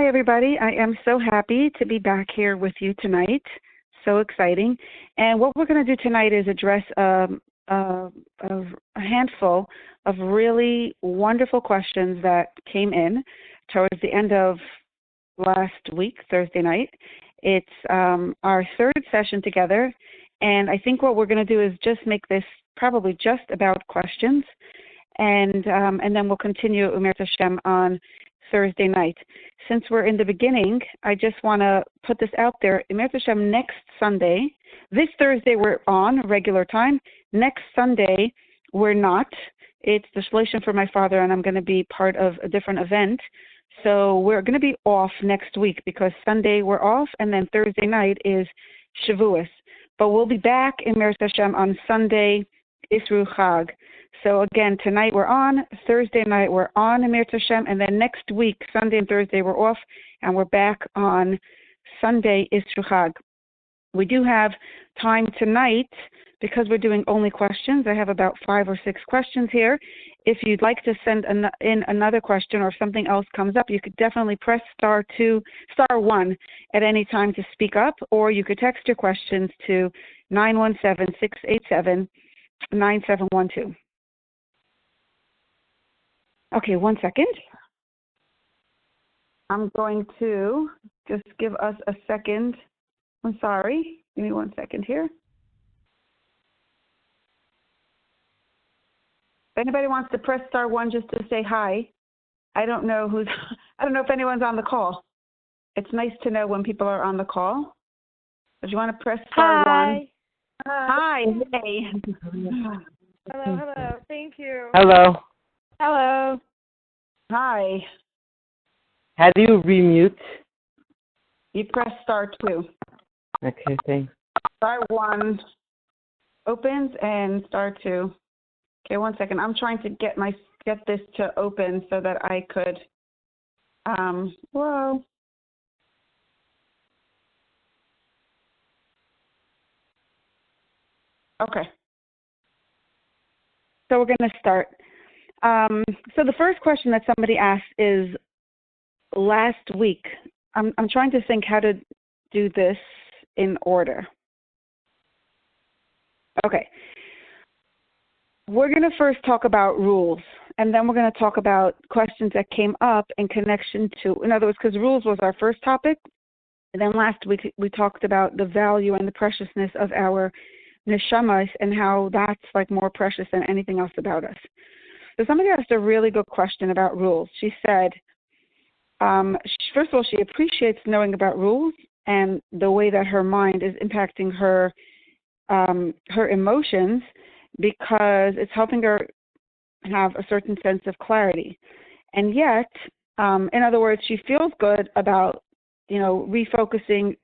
Hi, everybody. I am so happy to be back here with you tonight. So exciting. And what we're going to do tonight is address a handful of really wonderful questions that came in towards the end of last week, Thursday night. It's our third session together, and I think what we're going to do is just make this probably just about questions, and then we'll continue Umer Hashem on Thursday night. Since we're in the beginning, I just want to put this out there. Umer Hashem, next Sunday, this Thursday we're on regular time. Next Sunday we're not. It's the Shlishim for my father, and I'm going to be part of a different event. So we're going to be off next week because Sunday we're off, and then Thursday night is Shavuos. But we'll be back in Umer Hashem on Sunday, Isru Chag. So again, tonight we're on, Thursday night we're on Umer Hashem, and then next week, Sunday and Thursday, we're off, and we're back on Sunday, Isru Chag. We do have time tonight because we're doing only questions. I have about 5 or 6 questions here. If you'd like to send in another question or if something else comes up, you could definitely press *1 at any time to speak up, or you could text your questions to 917-687-9712. Okay, 1 second. I'm going to just give us a second. I'm sorry. Give me 1 second here. If anybody wants to press *1 just to say hi, I don't know if anyone's on the call. It's nice to know when people are on the call. If you want to press *1. Hi. Hi. Hey. Hello. Thank you. Hello. Hello. Hi. How do you remute? You press *2. Okay, thanks. *1 opens and *2. Okay, 1 second. I'm trying to get this to open so that I could. Whoa. Okay. So we're going to start. So the first question that somebody asked is last week. I'm trying to think how to do this in order. Okay. We're going to first talk about rules, and then we're going to talk about questions that came up in connection to, in other words, because rules was our first topic, and then last week we talked about the value and the preciousness of our neshamas and how that's like more precious than anything else about us. So somebody asked a really good question about rules. She said, first of all, she appreciates knowing about rules and the way that her mind is impacting her emotions, because it's helping her have a certain sense of clarity. And yet, in other words, she feels good about, refocusing,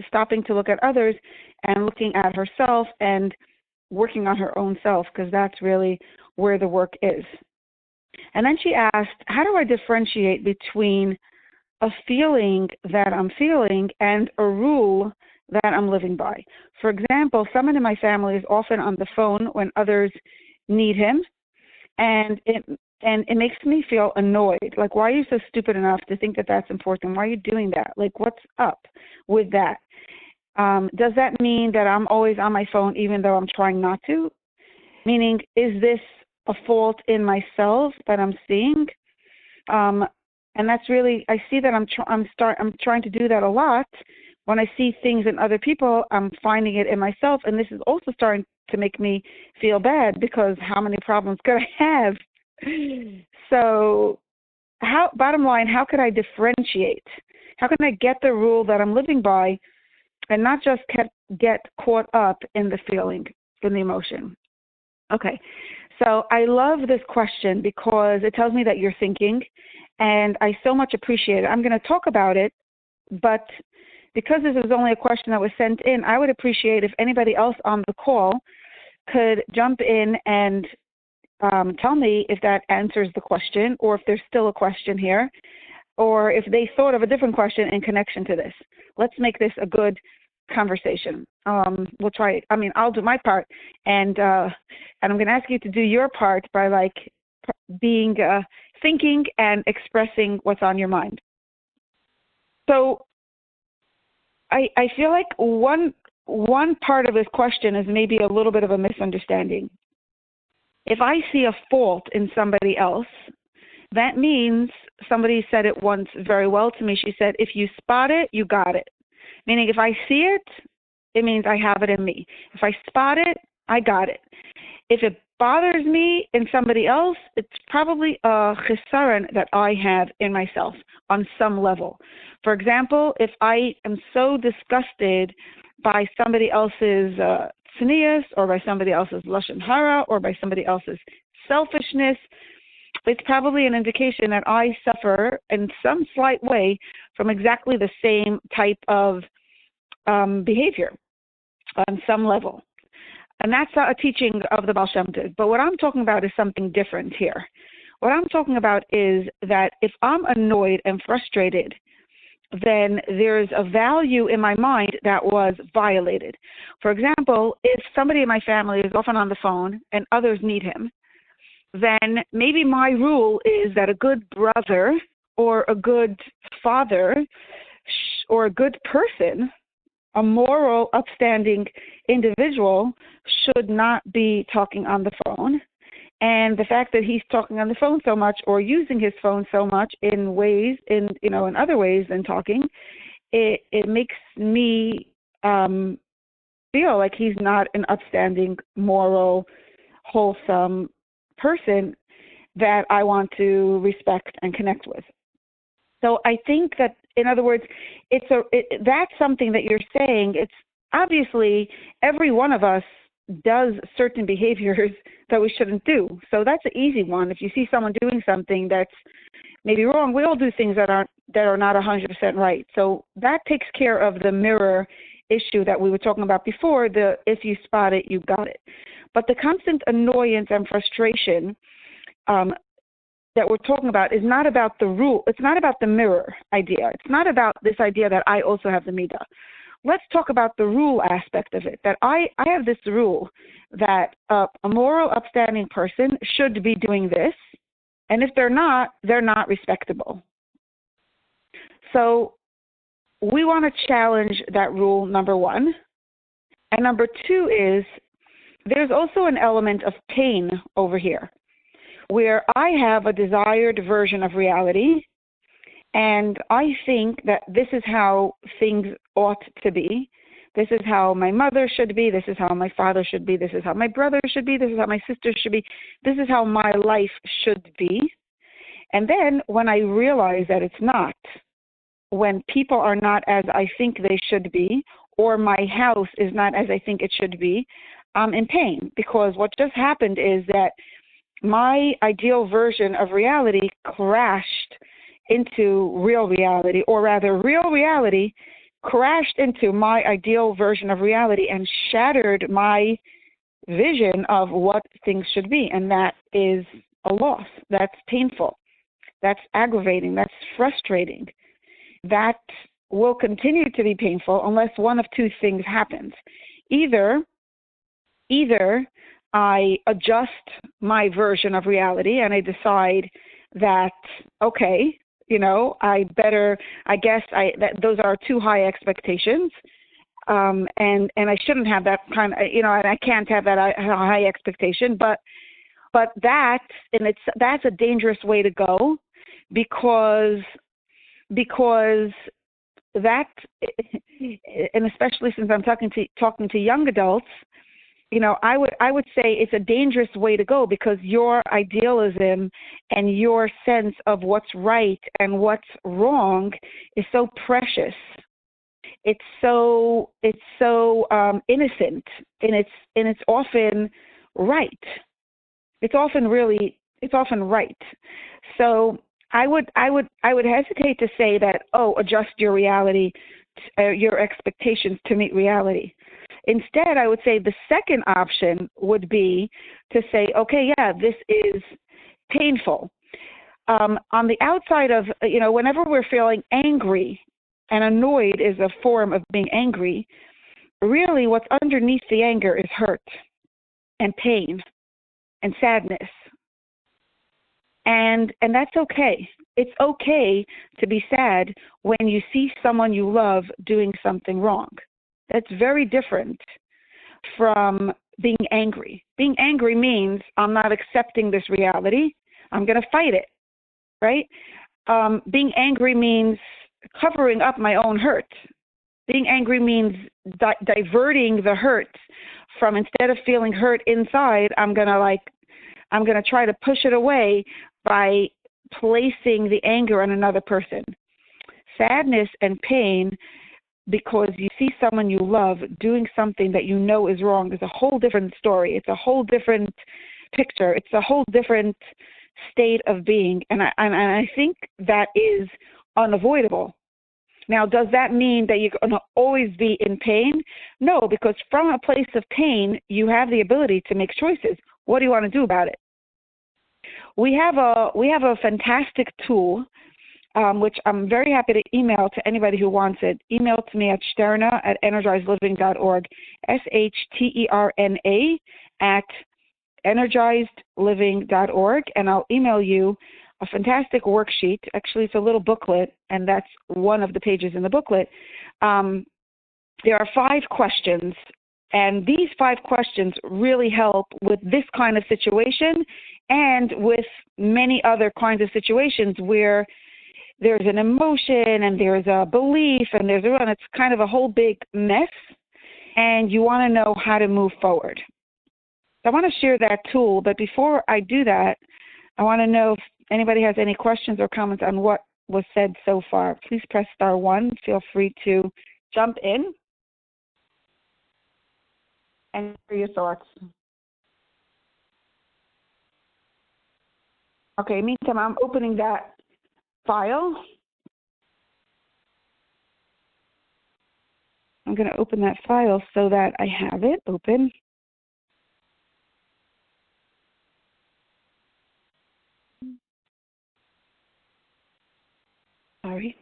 stopping to look at others and looking at herself and working on her own self, because that's really where the work is. And then she asked, how do I differentiate between a feeling that I'm feeling and a rule that I'm living by? For example, someone in my family is often on the phone when others need him, and it makes me feel annoyed. Like, why are you so stupid enough to think that that's important? Why are you doing that? Like, what's up with that? Does that mean that I'm always on my phone even though I'm trying not to? Meaning, is this a fault in myself that I'm seeing? And that's really, I see that I'm trying to do that a lot. When I see things in other people, I'm finding it in myself, and this is also starting to make me feel bad, because how many problems could I have? So, bottom line, how could I differentiate? How can I get the rule that I'm living by and not just get caught up in the feeling, in the emotion? Okay, so I love this question because it tells me that you're thinking, and I so much appreciate it. I'm going to talk about it, but because this was only a question that was sent in, I would appreciate if anybody else on the call could jump in and tell me if that answers the question, or if there's still a question here, or if they thought of a different question in connection to this. Let's make this a good conversation. We'll try it. I'll do my part, and I'm going to ask you to do your part by being thinking and expressing what's on your mind. So I feel like one part of this question is maybe a little bit of a misunderstanding. If I see a fault in somebody else, that means somebody said it once very well to me. She said, if you spot it, you got it. Meaning if I see it, it means I have it in me. If I spot it, I got it. If it bothers me in somebody else, it's probably a chisaron that I have in myself on some level. For example, if I am so disgusted by somebody else's tznius, or by somebody else's lashon hara, or by somebody else's selfishness, it's probably an indication that I suffer in some slight way from exactly the same type of behavior on some level. And that's a teaching of the Baal Shem Tov. But what I'm talking about is something different here. What I'm talking about is that if I'm annoyed and frustrated, then there's a value in my mind that was violated. For example, if somebody in my family is often on the phone and others need him, then maybe my rule is that a good brother or a good father or a good person, a moral, upstanding individual, should not be talking on the phone. And the fact that he's talking on the phone so much or using his phone so much in ways, in other ways than talking, it makes me feel like he's not an upstanding, moral, wholesome person that I want to respect and connect with. So I think that, in other words, that's something that you're saying. It's obviously every one of us does certain behaviors that we shouldn't do. So that's an easy one. If you see someone doing something that's maybe wrong, we all do things that are not 100% right. So that takes care of the mirror issue that we were talking about before, the if you spot it, you got it. But the constant annoyance and frustration that we're talking about is not about the rule. It's not about the mirror idea. It's not about this idea that I also have the midah. Let's talk about the rule aspect of it, that I have this rule that a moral, upstanding person should be doing this, and if they're not respectable. So we want to challenge that rule, number one. And number two is there's also an element of pain over here, where I have a desired version of reality, and I think that this is how things ought to be. This is how my mother should be. This is how my father should be. This is how my brother should be. This is how my sister should be. This is how my life should be. And then when I realize that it's not, when people are not as I think they should be, or my house is not as I think it should be, I'm in pain, because what just happened is that my ideal version of reality crashed into real reality, or rather real reality crashed into my ideal version of reality and shattered my vision of what things should be. And that is a loss. That's painful. That's aggravating. That's frustrating. That will continue to be painful unless one of two things happens. Either I adjust my version of reality and I decide that, okay, those are too high expectations, and I shouldn't have that kind of, and I can't have that high expectation, but that's a dangerous way to go, because that, and especially since I'm talking to young adults, I would say it's a dangerous way to go, because your idealism and your sense of what's right and what's wrong is so precious. It's so innocent, and it's often right. It's often right. So I would hesitate to say that, adjust your reality, your expectations to meet reality. Instead, I would say the second option would be to say, okay, yeah, this is painful. On the outside of, whenever we're feeling angry, and annoyed is a form of being angry, really what's underneath the anger is hurt and pain and sadness. And that's okay. It's okay to be sad when you see someone you love doing something wrong. That's very different from being angry. Being angry means I'm not accepting this reality. I'm going to fight it, right? Being angry means covering up my own hurt. Being angry means diverting the hurt from, instead of feeling hurt inside, I'm going to try to push it away by placing the anger on another person. Sadness and pain, because you see someone you love doing something that you know is wrong, is a whole different story. It's a whole different picture. It's a whole different state of being. And I think that is unavoidable. Now, does that mean that you're going to always be in pain? No, because from a place of pain, you have the ability to make choices. What do you want to do about it? We have a fantastic tool, which I'm very happy to email to anybody who wants it. Email to me at Shterna at energizedliving.org, Shterna at energizedliving.org, and I'll email you a fantastic worksheet. Actually, it's a little booklet, and that's one of the pages in the booklet. There are 5 questions, and these 5 questions really help with this kind of situation and with many other kinds of situations where there's an emotion and there's a belief and it's kind of a whole big mess, and you want to know how to move forward. So I want to share that tool, but before I do that, I want to know if anybody has any questions or comments on what was said so far. Please press star 1. Feel free to jump in and share your thoughts. Okay, meantime, I'm opening that file. I'm going to open that file so that I have it open. Sorry.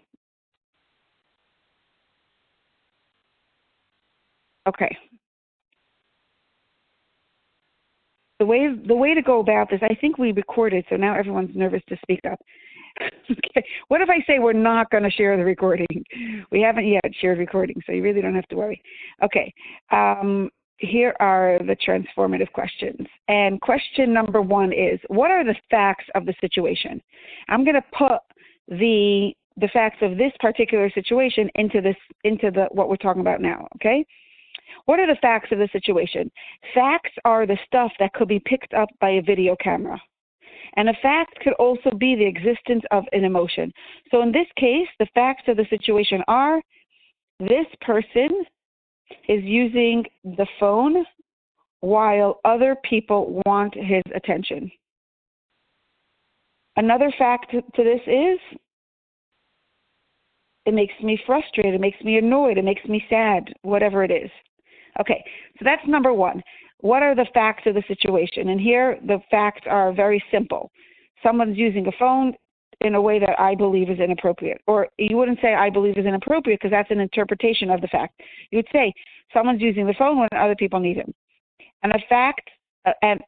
Okay. The way to go about this, I think we recorded, so now everyone's nervous to speak up. Okay. What if I say we're not going to share the recording? We haven't yet shared recording, so you really don't have to worry. Okay. Here are the transformative questions. And question number 1 is, what are the facts of the situation? I'm going to put the facts of this particular situation into what we're talking about now, okay? What are the facts of the situation? Facts are the stuff that could be picked up by a video camera. And a fact could also be the existence of an emotion. So in this case, the facts of the situation are this person is using the phone while other people want his attention. Another fact to this is it makes me frustrated, it makes me annoyed, it makes me sad, whatever it is. Okay, so that's number 1. What are the facts of the situation? And here the facts are very simple. Someone's using a phone in a way that I believe is inappropriate. Or you wouldn't say I believe is inappropriate because that's an interpretation of the fact. You would say someone's using the phone when other people need him. And a fact, and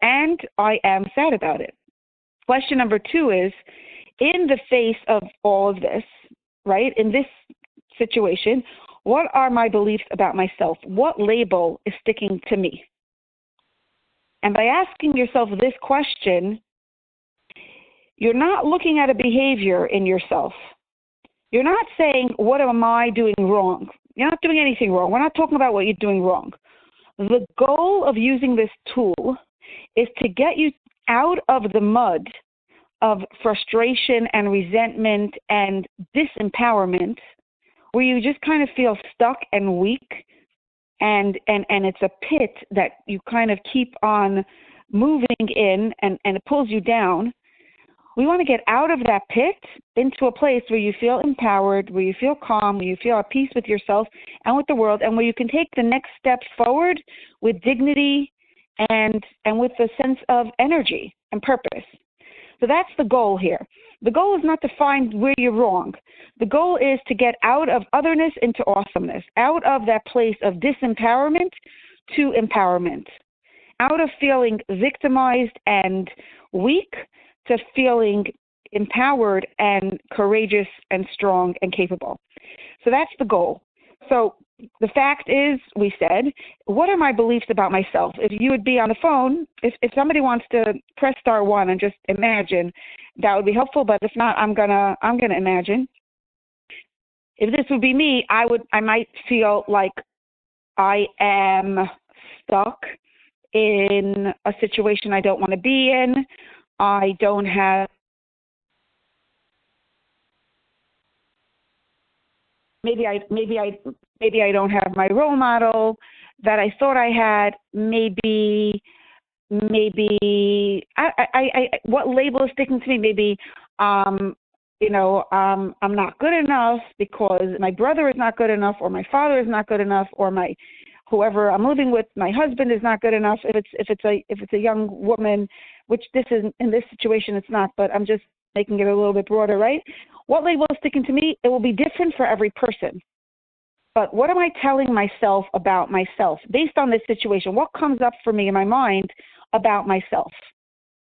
I am sad about it. Question number 2 is, in the face of all of this, right, in this situation, what are my beliefs about myself? What label is sticking to me? And by asking yourself this question, you're not looking at a behavior in yourself. You're not saying, what am I doing wrong? You're not doing anything wrong. We're not talking about what you're doing wrong. The goal of using this tool is to get you out of the mud of frustration and resentment and disempowerment, where you just kind of feel stuck and weak, and it's a pit that you kind of keep on moving in, and it pulls you down. We want to get out of that pit into a place where you feel empowered, where you feel calm, where you feel at peace with yourself and with the world, and where you can take the next step forward with dignity and with a sense of energy and purpose. So that's the goal here. The goal is not to find where you're wrong. The goal is to get out of otherness into awesomeness, out of that place of disempowerment to empowerment, out of feeling victimized and weak to feeling empowered and courageous and strong and capable. So that's the goal. So the fact is, we said, what are my beliefs about myself? If you would be on the phone, if somebody wants to press star one and just imagine, that would be helpful. But if not, I'm gonna imagine. If this would be me, I might feel like I am stuck in a situation I don't want to be in. I don't have maybe I don't have my role model that I thought I had. Maybe I what label is sticking to me? Maybe I'm not good enough because my brother is not good enough, or my father is not good enough, or my whoever I'm living with, my husband is not good enough. If it's a young woman, which this is in this situation it's not, but I'm just making it a little bit broader, right? What label is sticking to me? It will be different for every person. But what am I telling myself about myself based on this situation? What comes up for me in my mind about myself?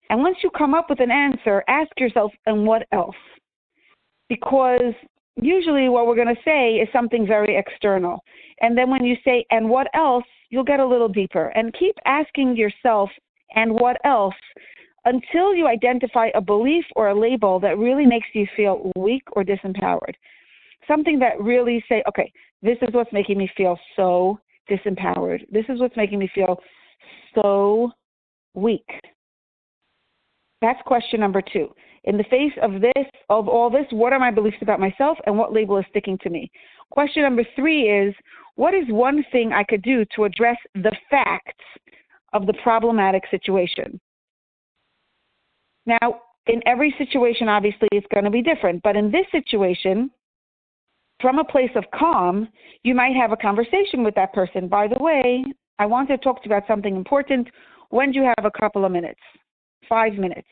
And once you come up with an answer, ask yourself, and what else? Because usually what we're going to say is something very external. And then when you say, and what else, you'll get a little deeper. And keep asking yourself, and what else, until you identify a belief or a label that really makes you feel weak or disempowered. Something that really say, okay, this is what's making me feel so disempowered. This is what's making me feel so weak. That's question number 2. In the face of all this, what are my beliefs about myself and what label is sticking to me? Question number 3 is, what is one thing I could do to address the facts of the problematic situation? Now, in every situation, obviously, it's going to be different. But in this situation, from a place of calm, you might have a conversation with that person. By the way, I want to talk to you about something important. When do you have a couple of minutes? 5 minutes.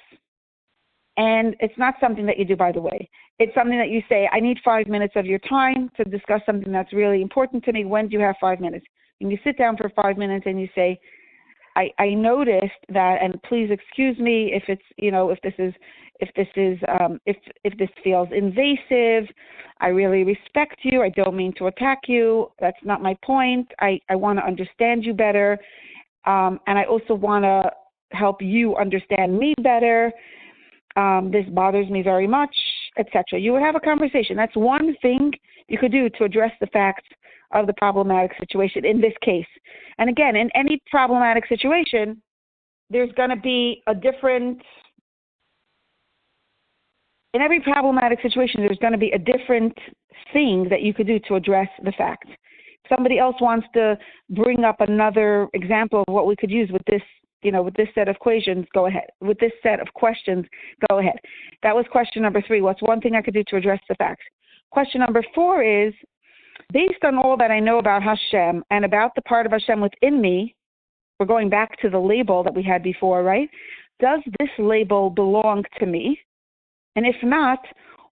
And it's not something that you do, by the way. It's something that you say, I need 5 minutes of your time to discuss something that's really important to me. When do you have 5 minutes? And you sit down for 5 minutes and you say, I noticed that, and please excuse me if it's, if this feels invasive. I really respect you. I don't mean to attack you. That's not my point. I want to understand you better. And I also want to help you understand me better. This bothers me very much, etc. You would have a conversation. That's one thing you could do to address the facts of the problematic situation in this case. And again, in any problematic situation, there's going to be a different, in every problematic situation, there's going to be a different thing that you could do to address the facts. Somebody else wants to bring up another example of what we could use with this, with this set of equations, go ahead. With this set of questions, go ahead. That was question number 3. What's one thing I could do to address the facts? Question number 4 is, based on all that I know about Hashem and about the part of Hashem within me, we're going back to the label that we had before, right? Does this label belong to me? And if not,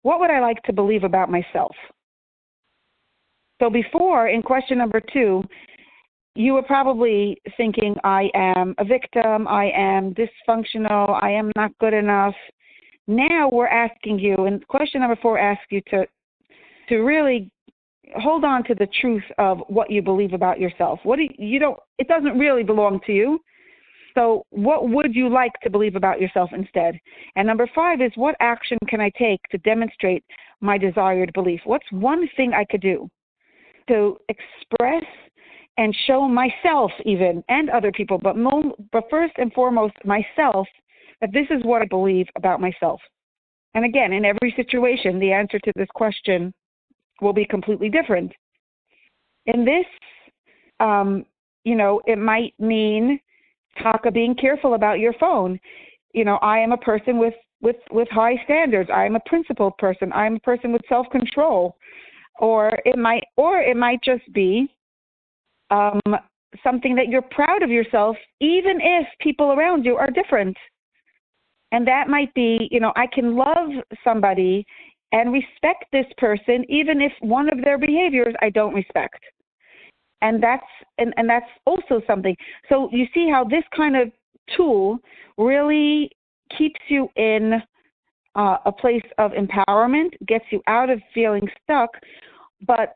what would I like to believe about myself? So before, in question number 2, you were probably thinking, I am a victim, I am dysfunctional, I am not good enough. Now we're asking you, and question number 4 asks you to really hold on to the truth of what you believe about yourself. It doesn't really belong to you. So what would you like to believe about yourself instead? And number 5 is, what action can I take to demonstrate my desired belief? What's one thing I could do to express and show myself even, and other people, but first and foremost myself, that this is what I believe about myself? And again, in every situation, the answer to this question will be completely different. In this, it might mean being careful about your phone. I am a person with high standards. I am a principled person. I am a person with self-control. Or it might just be something that you're proud of yourself, even if people around you are different. And that might be, I can love somebody and respect this person, even if one of their behaviors I don't respect. And that's also something. So you see how this kind of tool really keeps you in a place of empowerment, gets you out of feeling stuck. But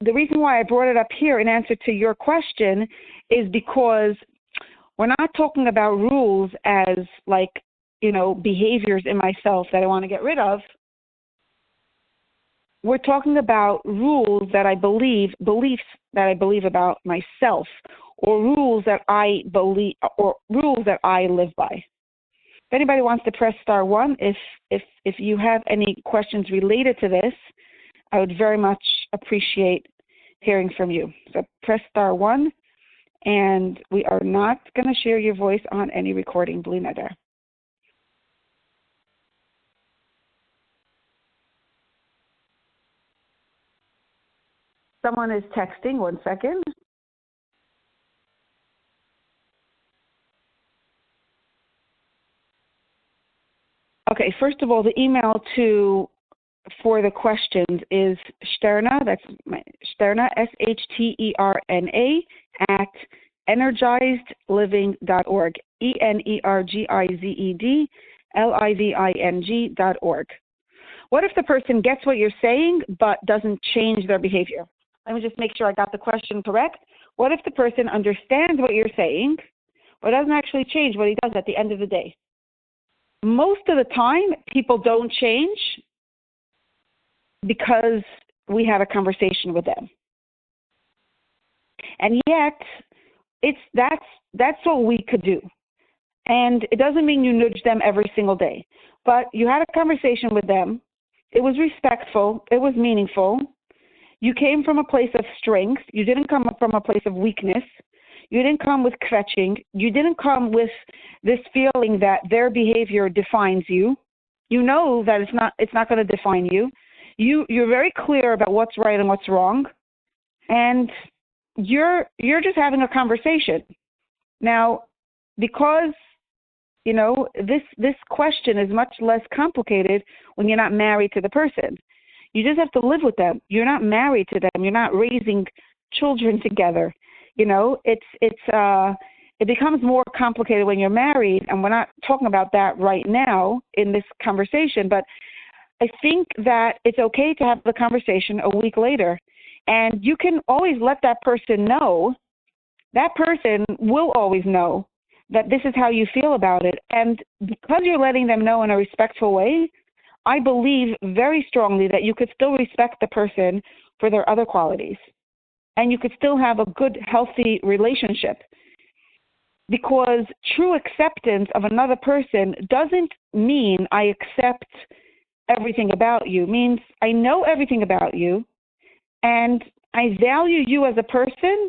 the reason why I brought it up here in answer to your question is because we're not talking about rules as like, behaviors in myself that I want to get rid of. We're talking about rules that I believe, beliefs that I believe about myself, or rules that I believe, or rules that I live by. If anybody wants to press *1, if you have any questions related to this, I would very much appreciate hearing from you. So press *1, and we are not going to share your voice on any recording, bli neder. Someone is texting. 1 second. Okay, first of all, the email for the questions is Shterna, that's my Shterna, Shterna, at energizedliving.org, ENERGIZEDLIVING.org. What if the person gets what you're saying but doesn't change their behavior? Let me just make sure I got the question correct. What if the person understands what you're saying but doesn't actually change what he does at the end of the day? Most of the time, people don't change because we had a conversation with them. And yet, that's what we could do. And it doesn't mean you nudge them every single day. But you had a conversation with them. It was respectful. It was meaningful. You came from a place of strength. You didn't come from a place of weakness. You didn't come with kvetching. You didn't come with this feeling that their behavior defines you. You know that it's not going to define you. You're very clear about what's right and what's wrong. And you're just having a conversation. Now, because this question is much less complicated when you're not married to the person. You just have to live with them. You're not married to them. You're not raising children together. It becomes more complicated when you're married, and we're not talking about that right now in this conversation, but I think that it's okay to have the conversation a week later, and you can always let that person know. That person will always know that this is how you feel about it, and because you're letting them know in a respectful way, I believe very strongly that you could still respect the person for their other qualities, and you could still have a good, healthy relationship. Because true acceptance of another person doesn't mean I accept everything about you. It means I know everything about you, and I value you as a person,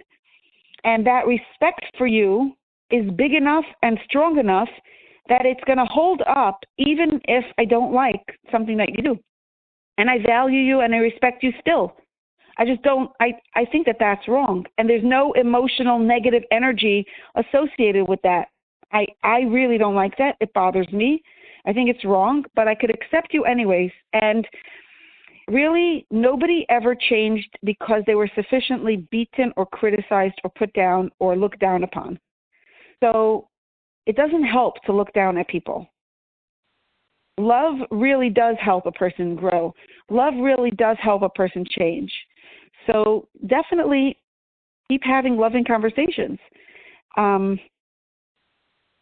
and that respect for you is big enough and strong enough that it's going to hold up even if I don't like something that you do. And I value you and I respect you still. I just don't, I think that that's wrong. And there's no emotional negative energy associated with that. I really don't like that. It bothers me. I think it's wrong, but I could accept you anyways. And really, nobody ever changed because they were sufficiently beaten or criticized or put down or looked down upon. So it doesn't help to look down at people. Love really does help a person grow. Love really does help a person change. So definitely keep having loving conversations. And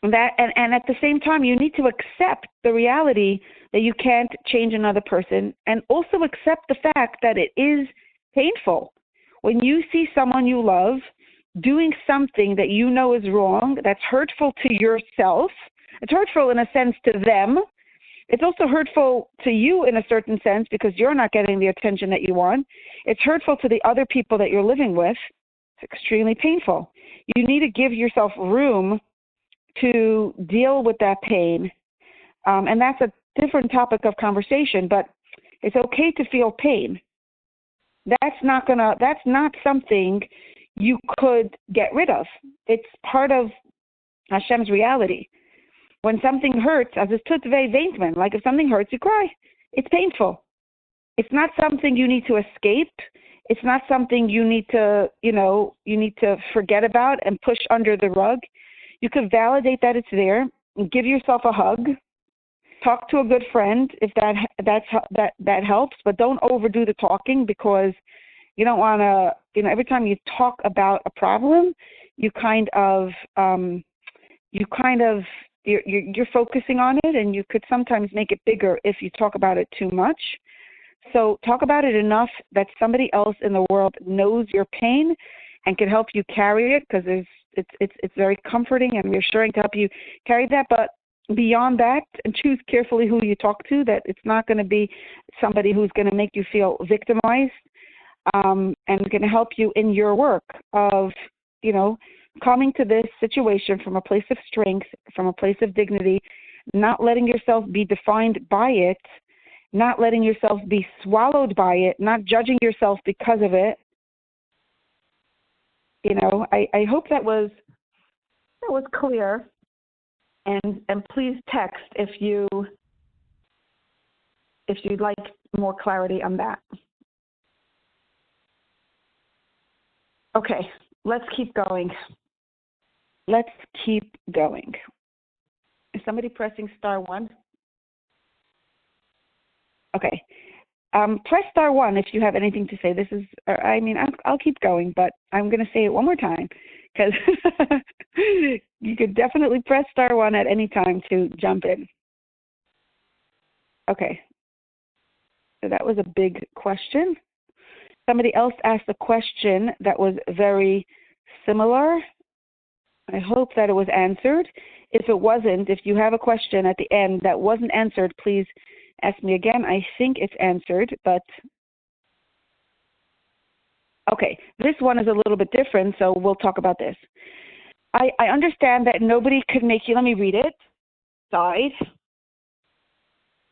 at the same time, you need to accept the reality that you can't change another person, and also accept the fact that it is painful. When you see someone you love doing something that you know is wrong, that's hurtful to yourself, it's hurtful in a sense to them, it's also hurtful to you in a certain sense because you're not getting the attention that you want. It's hurtful to the other people that you're living with. It's extremely painful. You need to give yourself room to deal with that pain. And that's a different topic of conversation, but it's okay to feel pain. That's not something you could get rid of. It's part of Hashem's reality. When something hurts, as es tut weh, weint man. Like if something hurts, you cry. It's painful. It's not something you need to escape. It's not something you need to forget about and push under the rug. You could validate that it's there and give yourself a hug. talk to a good friend if that helps, but don't overdo the talking, because you don't want to, every time you talk about a problem, you're focusing on it, and you could sometimes make it bigger if you talk about it too much. So talk about it enough that somebody else in the world knows your pain and can help you carry it, because it's very comforting and reassuring to help you carry that. But beyond that, and choose carefully who you talk to, that it's not going to be somebody who's going to make you feel victimized, and going to help you in your work of, coming to this situation from a place of strength, from a place of dignity, not letting yourself be defined by it, not letting yourself be swallowed by it, not judging yourself because of it. I hope that was clear. And please text if you'd like more clarity on that. Okay, let's keep going. Is somebody pressing *1? Okay. Press *1 if you have anything to say. I'll keep going, but I'm going to say it one more time, because you could definitely press *1 at any time to jump in. Okay. So that was a big question. Somebody else asked a question that was very similar. I hope that it was answered. If it wasn't, if you have a question at the end that wasn't answered, please ask me again. I think it's answered, but okay, this one is a little bit different, so we'll talk about this. I understand that nobody could make you, let me read it, let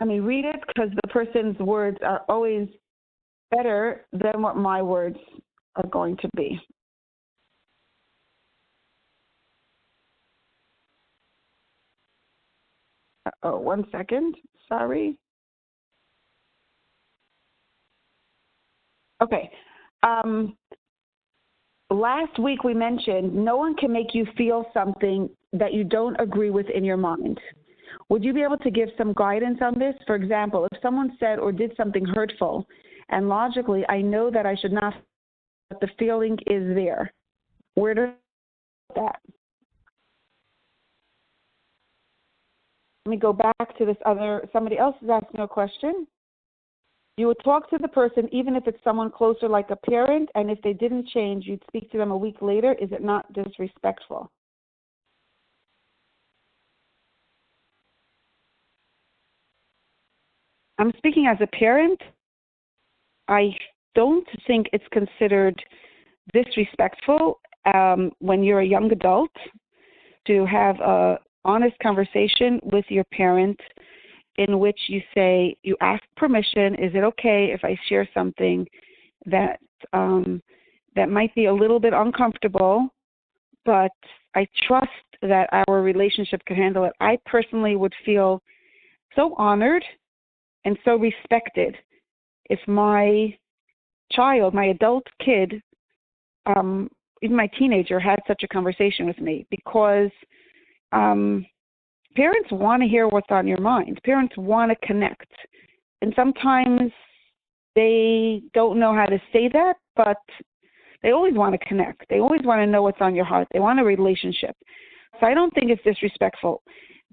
me read it, because the person's words are always better than what my words are going to be. Oh, 1 second. Sorry. Okay. Last week we mentioned no one can make you feel something that you don't agree with in your mind. Would you be able to give some guidance on this? For example, if someone said or did something hurtful, and logically I know that I should not, but the feeling is there. Where do I put that? Let me go back to this somebody else is asking a question. You would talk to the person even if it's someone closer like a parent, and if they didn't change, you'd speak to them a week later. Is it not disrespectful? I'm speaking as a parent. I don't think it's considered disrespectful when you're a young adult to have a honest conversation with your parent in which you say, you ask permission, is it okay if I share something that might be a little bit uncomfortable, but I trust that our relationship can handle it. I personally would feel so honored and so respected if my child, my adult kid, even my teenager, had such a conversation with me, because parents want to hear what's on your mind. Parents want to connect. And sometimes they don't know how to say that, but they always want to connect. They always want to know what's on your heart. They want a relationship. So I don't think it's disrespectful.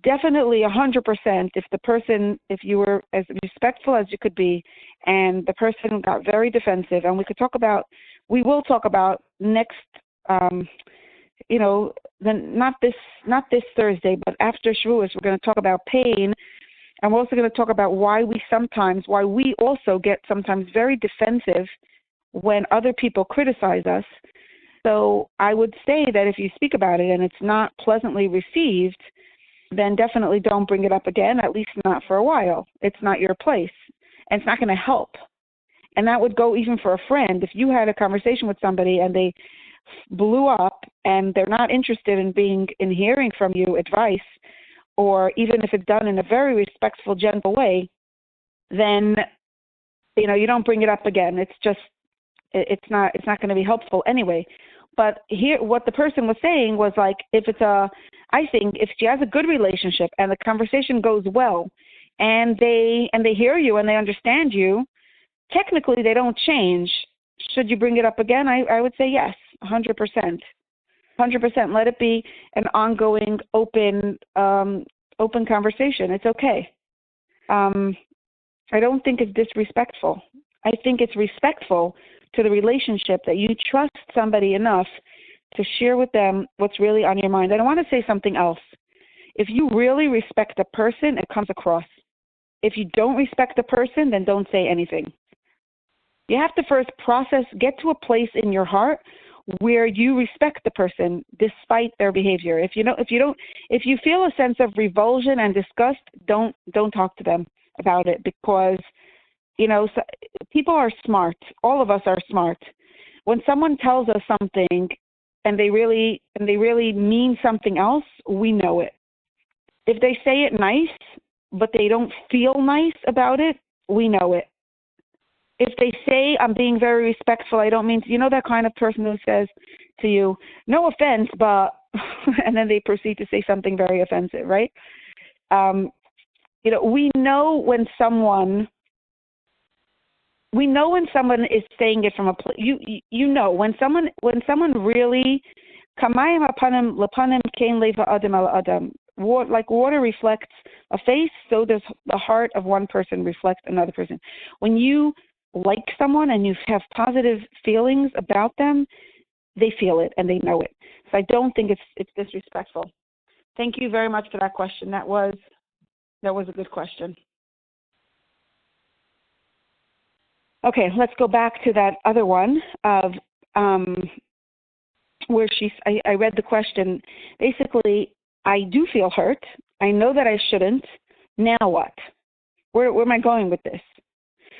Definitely 100% if you were as respectful as you could be, and the person got very defensive, and we will talk about next, not this Thursday, but after Shavuos, we're going to talk about pain, and we're also going to talk about why we also get sometimes very defensive when other people criticize us. So I would say that if you speak about it and it's not pleasantly received, then definitely don't bring it up again, at least not for a while. It's not your place, and it's not going to help. And that would go even for a friend. If you had a conversation with somebody and they blew up and they're not interested in hearing from you advice, or even if it's done in a very respectful, gentle way, then you don't bring it up again. It's not going to be helpful anyway. But here, what the person was saying was like, I think if she has a good relationship and the conversation goes well, and they hear you and they understand you, technically they don't change. Should you bring it up again? I would say yes, 100%. 100%. Let it be an ongoing, open conversation. It's okay. I don't think it's disrespectful. I think it's respectful to the relationship that you trust somebody enough to share with them what's really on your mind. And I want to say something else. If you really respect a person, it comes across. If you don't respect the person, then don't say anything. You have to first get to a place in your heart where you respect the person despite their behavior. If you feel a sense of revulsion and disgust, don't talk to them about it, because so, people are smart. All of us are smart. When someone tells us something and they really mean something else, we know it. If they say it nice, but they don't feel nice about it, we know it. If they say, I'm being very respectful, I don't mean to, that kind of person who says to you, no offense, but, and then they proceed to say something very offensive, right? We know when someone is saying it from a place, when someone really, kamayim hapanim lepanim kein leva adam al adam, like water reflects a face, so does the heart of one person reflect another person. When you like someone and you have positive feelings about them, they feel it and they know it. So I don't think it's disrespectful. Thank you very much for that question. That was a good question. Okay, let's go back to that other one of where I read the question. Basically, I do feel hurt. I know that I shouldn't. Now what? Where am I going with this?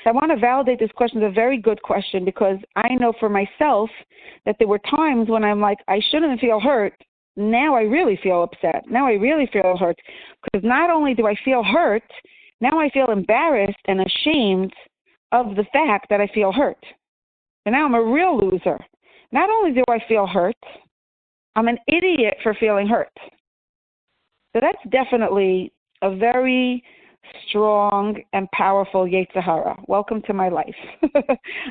I want to validate this question. It's a very good question, because I know for myself that there were times when I'm like, I shouldn't feel hurt. Now I really feel upset. Now I really feel hurt. Because not only do I feel hurt, now I feel embarrassed and ashamed of the fact that I feel hurt. And now I'm a real loser. Not only do I feel hurt, I'm an idiot for feeling hurt. So that's definitely a very strong and powerful Yetzer Hara. Welcome to my life.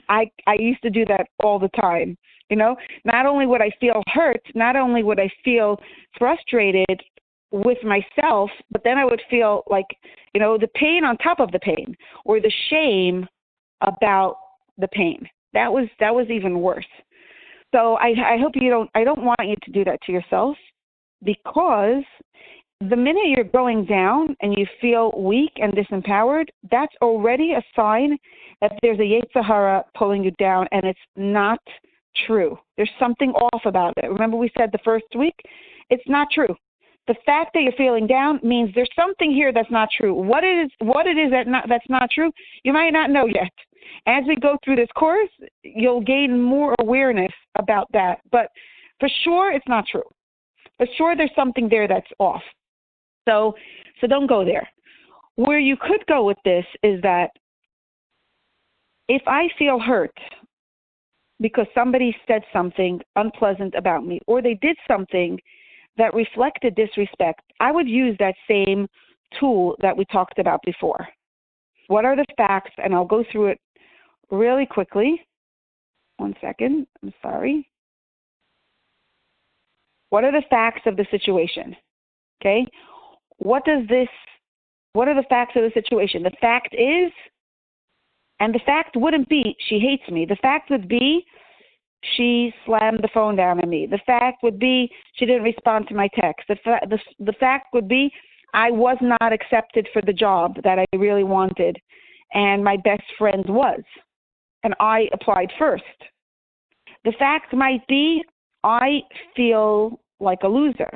I used to do that all the time. Not only would I feel hurt, not only would I feel frustrated with myself, but then I would feel like, the pain on top of the pain, or the shame about the pain. That was even worse. So I hope I don't want you to do that to yourself, because the minute you're going down and you feel weak and disempowered, that's already a sign that there's a Yetzer Hara pulling you down, and it's not true. There's something off about it. Remember we said the first week? It's not true. The fact that you're feeling down means there's something here that's not true. What it is that's not true, you might not know yet. As we go through this course, you'll gain more awareness about that. But for sure, it's not true. For sure, there's something there that's off. So don't go there. Where you could go with this is that if I feel hurt because somebody said something unpleasant about me, or they did something that reflected disrespect, I would use that same tool that we talked about before. What are the facts? And I'll go through it really quickly. 1 second. I'm sorry. What are the facts of the situation? Okay. What are the facts of the situation? The fact is, and the fact wouldn't be she hates me. The fact would be she slammed the phone down on me. The fact would be she didn't respond to my text. The fact would be I was not accepted for the job that I really wanted, and my best friend was, and I applied first. The fact might be I feel like a loser.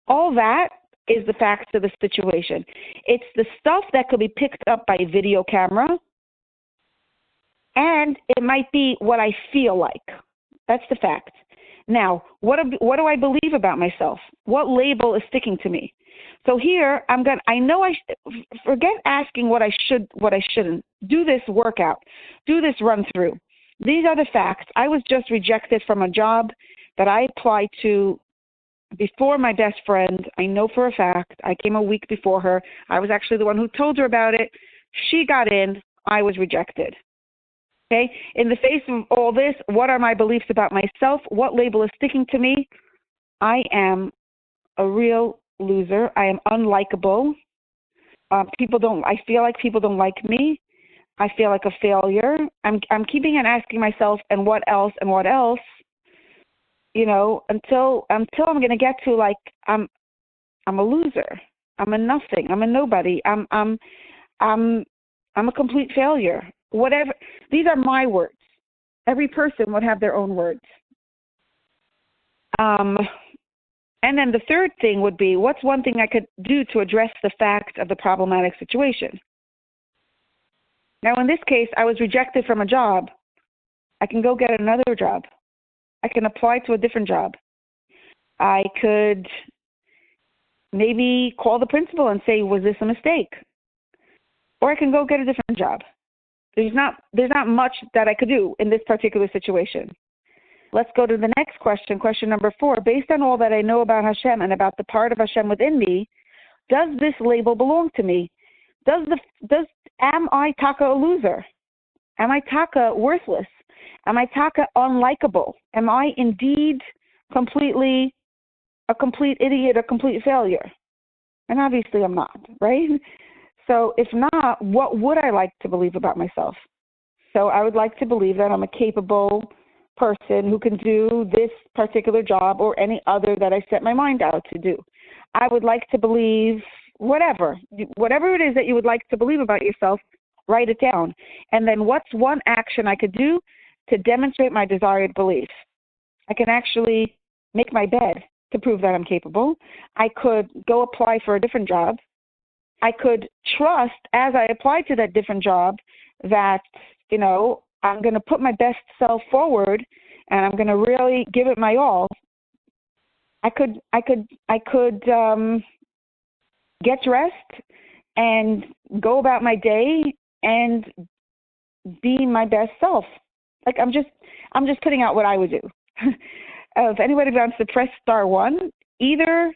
All that is the facts of the situation. It's the stuff that could be picked up by video camera, and it might be what I feel like. That's the fact. Now, what do I believe about myself? What label is sticking to me? So here, forget asking what I should, what I shouldn't. Do this workout. Do this run through. These are the facts. I was just rejected from a job that I applied to before my best friend. I know for a fact. I came a week before her. I was actually the one who told her about it. She got in. I was rejected. Okay? In the face of all this, what are my beliefs about myself? What label is sticking to me? I am a real loser. I am unlikable. I feel like people don't like me. I feel like a failure. I'm keeping on asking myself, and what else, and what else? You know, until I'm going to get to like I'm a loser. I'm a nothing. I'm a nobody. I'm a complete failure. Whatever. These are my words. Every person would have their own words. And then the third thing would be, what's one thing I could do to address the facts of the problematic situation? Now, in this case, I was rejected from a job. I can go get another job. I can apply to a different job. I could maybe call the principal and say, was this a mistake? Or I can go get a different job. There's not much that I could do in this particular situation. Let's go to the next question, question number 4. Based on all that I know about Hashem and about the part of Hashem within me, does this label belong to me? Am I taka a loser? Am I taka worthless? Am I taka unlikable? Am I indeed completely a complete idiot, a complete failure? And obviously I'm not, right? So if not, what would I like to believe about myself? So I would like to believe that I'm a capable person who can do this particular job or any other that I set my mind out to do. I would like to believe whatever it is that you would like to believe about yourself, write it down. And then what's one action I could do to demonstrate my desired belief? I can actually make my bed to prove that I'm capable. I could go apply for a different job. I could trust as I apply to that different job that, you know, I'm going to put my best self forward and I'm going to really give it my all. I could get dressed and go about my day and be my best self. Like I'm just putting out what I would do. If anybody wants to press *1, either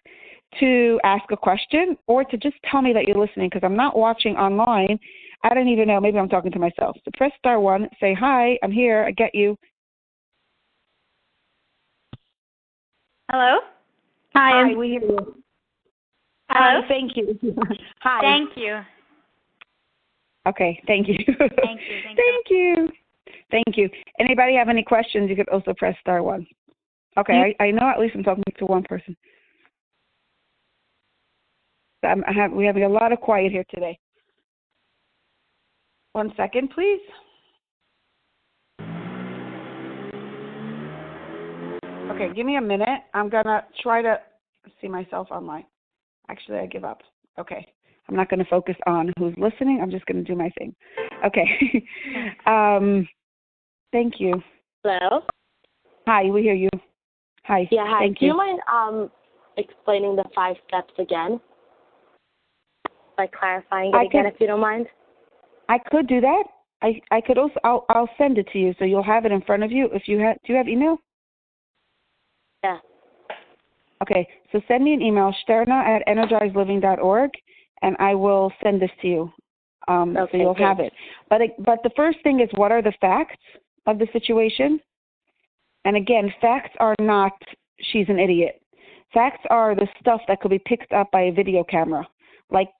to ask a question or to just tell me that you're listening, because I'm not watching online. I don't even know. Maybe I'm talking to myself. So press *1, say, hi, I'm here, I get you. Hello? Hi, we hear you. Hello? Hi, thank you. Hi. Thank you. Okay, thank you. Thank you. Thank you. Thank you. Anybody have any questions, you could also press *1. Okay, I know at least I'm talking to one person. We're having a lot of quiet here today. 1 second, please. Okay, give me a minute. I'm going to try to see myself online. Actually, I give up. Okay. I'm not going to focus on who's listening. I'm just going to do my thing. Okay. Thank you. Hello? Hi, we hear you. Hi. Yeah, hi. Thank Do you mind explaining the 5 steps again? Like clarifying it again, if you don't mind? I could do that. I could also, I'll send it to you so you'll have it in front of you. Do you have email? Yeah. Okay, so send me an email, Shterna@energizedliving.org, and I will send this to you. So you'll have it. But the first thing is, what are the facts of the situation? And again, facts are not, she's an idiot. Facts are the stuff that could be picked up by a video camera, like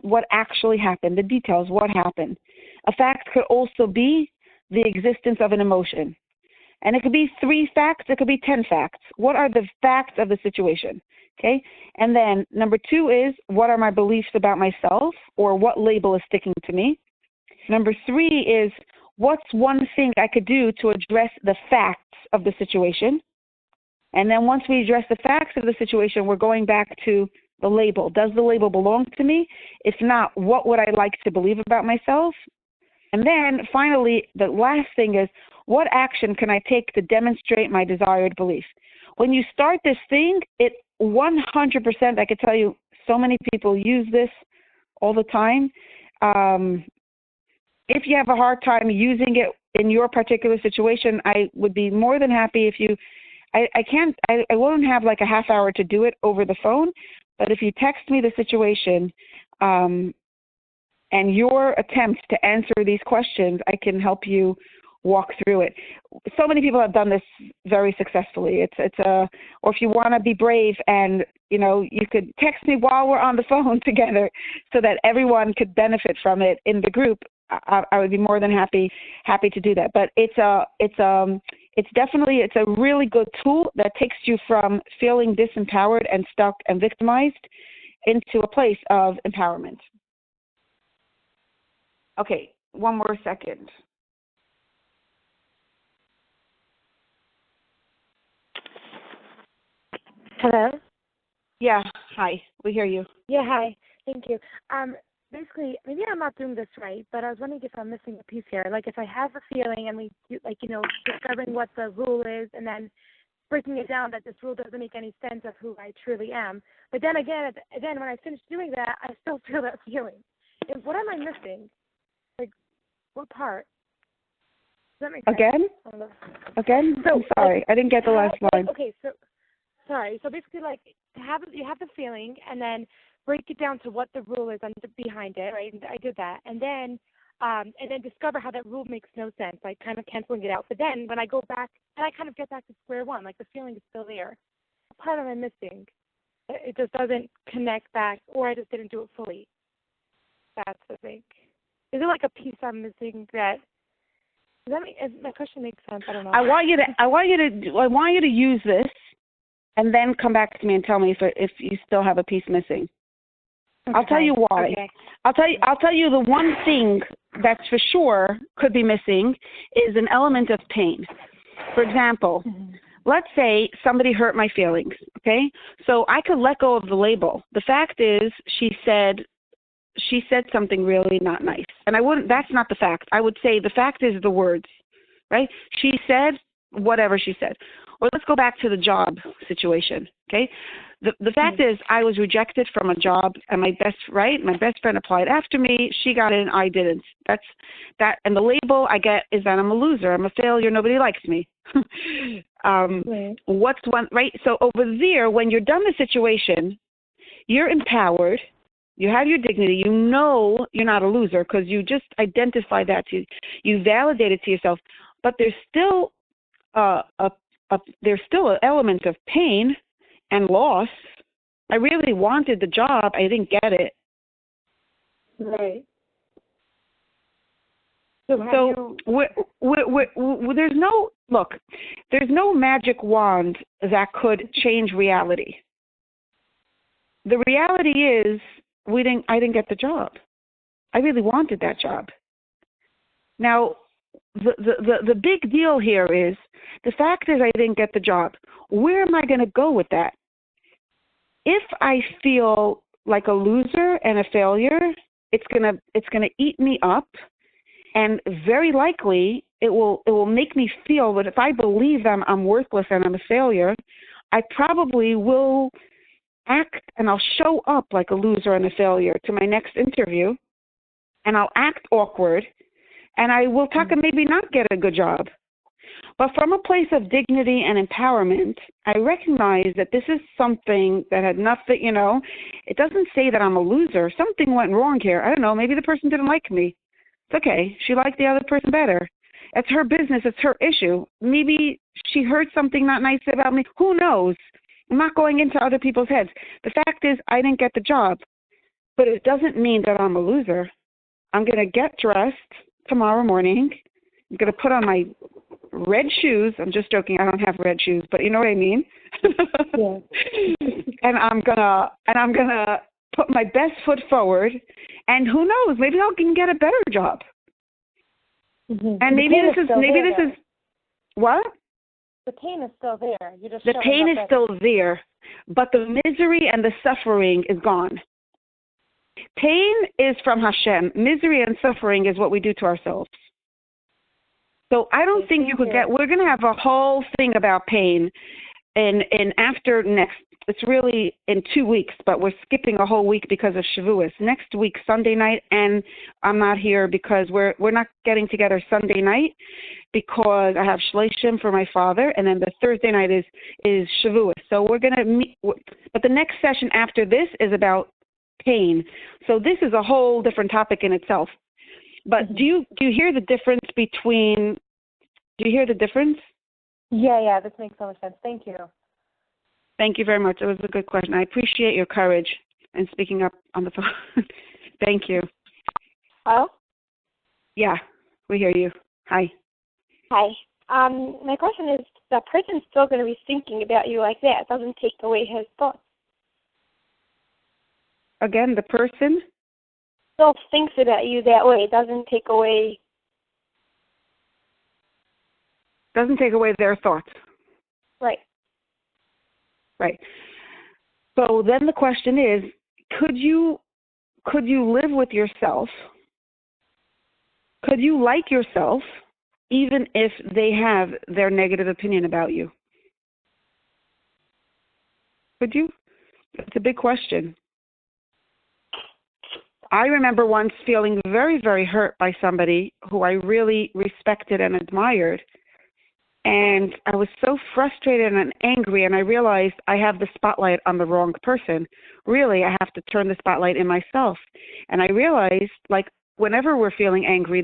what actually happened, the details, what happened. A fact could also be the existence of an emotion. And it could be 3 facts, it could be 10 facts. What are the facts of the situation? Okay? And then number 2 is, what are my beliefs about myself, or what label is sticking to me? Number 3 is, what's one thing I could do to address the facts of the situation? And then once we address the facts of the situation, we're going back to the label. Does the label belong to me? If not, what would I like to believe about myself? And then finally, the last thing is, what action can I take to demonstrate my desired belief? When you start this thing, it 100%, I could tell you, so many people use this all the time. If you have a hard time using it in your particular situation, I would be more than happy if you I won't have like a half hour to do it over the phone, but if you text me the situation, and your attempts to answer these questions, I can help you walk through it. So many people have done this very successfully. Or if you want to be brave and, you could text me while we're on the phone together so that everyone could benefit from it in the group. I would be more than happy to do that. But it's a really good tool that takes you from feeling disempowered and stuck and victimized into a place of empowerment. Okay, one more second. Hello? Yeah, hi. We hear you. Yeah, hi. Thank you. Basically, maybe I'm not doing this right, but I was wondering if I'm missing a piece here. Like, if I have a feeling and we, discovering what the rule is and then breaking it down that this rule doesn't make any sense of who I truly am. But then again, when I finish doing that, I still feel that feeling. And what am I missing? Like, what part? Does that make sense? Again? So, I'm sorry. I didn't get the last line. Okay, so, sorry. So basically, like, you have the feeling and then break it down to what the rule is behind it, right? And I did that. And then discover how that rule makes no sense, like kind of canceling it out. But then when I go back, and I kind of get back to square one, like the feeling is still there. What part am I missing? It just doesn't connect back, or I just didn't do it fully. That's the thing. Is it like a piece I'm missing that? Does my question make sense? I don't know. I want you to use this, and then come back to me and tell me if you still have a piece missing. Okay. I'll tell you why. Okay. I'll tell you the one thing that's for sure could be missing is an element of pain. For example, let's say somebody hurt my feelings, okay? So I could let go of the label. The fact is she said something really not nice. And that's not the fact. I would say the fact is the words, right? She said whatever she said. Or let's go back to the job situation, okay? The fact is I was rejected from a job, and my best friend applied after me. She got in, I didn't. That's that. And the label I get is that I'm a loser. I'm a failure. Nobody likes me. What's one, right? So over there, when you're done the situation, you're empowered. You have your dignity. You know you're not a loser because you just identified that to you. You validate it to yourself. But there's still an element of pain and loss. I really wanted the job. I didn't get it. Right. So there's no magic wand that could change reality. The reality is I didn't get the job. I really wanted that job. Now, the big deal here is the fact is I didn't get the job. Where am I going to go with that? If I feel like a loser and a failure, it's gonna eat me up, and very likely it will make me feel that if I believe I'm worthless and I'm a failure, I probably will act and I'll show up like a loser and a failure to my next interview, and I'll act awkward, and I will talk and maybe not get a good job. But from a place of dignity and empowerment, I recognize that this is something that had nothing, it doesn't say that I'm a loser. Something went wrong here. I don't know, maybe the person didn't like me. It's okay. She liked the other person better. It's her business. It's her issue. Maybe she heard something not nice about me. Who knows? I'm not going into other people's heads. The fact is I didn't get the job, but it doesn't mean that I'm a loser. I'm going to get dressed tomorrow morning. I'm going to put on my red shoes. I'm just joking. I don't have red shoes, but you know what I mean. Yeah. And I'm gonna put my best foot forward. And who knows? Maybe I can get a better job. Mm-hmm. And maybe this is what? The pain is still there. The pain is still there, but the misery and the suffering is gone. Pain is from Hashem. Misery and suffering is what we do to ourselves. So I don't think you could we're going to have a whole thing about pain in after next it's really in 2 weeks, but we're skipping a whole week because of Shavuos. Next week, Sunday night, and I'm not here because we're not getting together Sunday night because I have Shleishim for my father, and then the Thursday night is Shavuos. So we're going to meet, but the next session after this is about pain. So this is a whole different topic in itself. But do you hear the difference between? Do you hear the difference? Yeah, this makes so much sense. Thank you. Thank you very much. It was a good question. I appreciate your courage and speaking up on the phone. Thank you. Hello? Yeah, we hear you. Hi. Hi. My question is, the person's still going to be thinking about you like that. It doesn't take away his thoughts. Again, the person? Still thinks about you that way. It doesn't take away. Doesn't take away their thoughts. Right. Right. So then the question is, could you live with yourself? Could you like yourself even if they have their negative opinion about you? Could you? It's a big question. I remember once feeling very, very hurt by somebody who I really respected and admired. And I was so frustrated and angry, and I realized I have the spotlight on the wrong person. Really, I have to turn the spotlight in myself. And I realized, like, whenever we're feeling angry,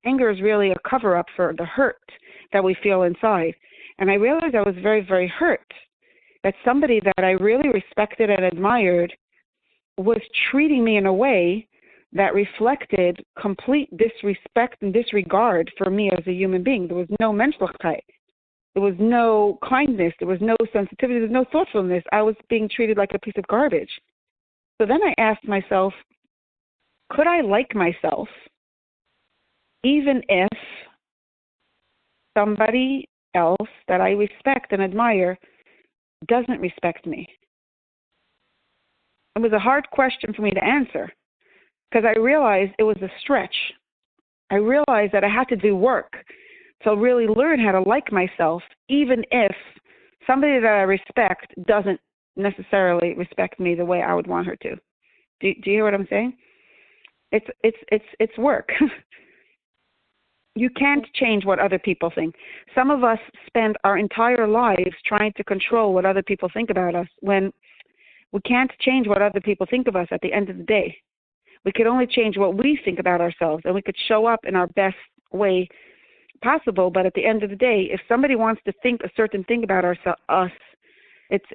anger is really a cover-up for the hurt that we feel inside. And I realized I was very, very hurt that somebody that I really respected and admired was treating me in a way that reflected complete disrespect and disregard for me as a human being. There was no menschlichkeit. There was no kindness. There was no sensitivity. There was no thoughtfulness. I was being treated like a piece of garbage. So then I asked myself, could I like myself even if somebody else that I respect and admire doesn't respect me? It was a hard question for me to answer, because I realized it was a stretch. I realized that I had to do work to really learn how to like myself, even if somebody that I respect doesn't necessarily respect me the way I would want her to. Do you hear what I'm saying? It's work. You can't change what other people think. Some of us spend our entire lives trying to control what other people think about us, when we can't change what other people think of us at the end of the day. We could only change what we think about ourselves, and we could show up in our best way possible. But at the end of the day, if somebody wants to think a certain thing about us, it's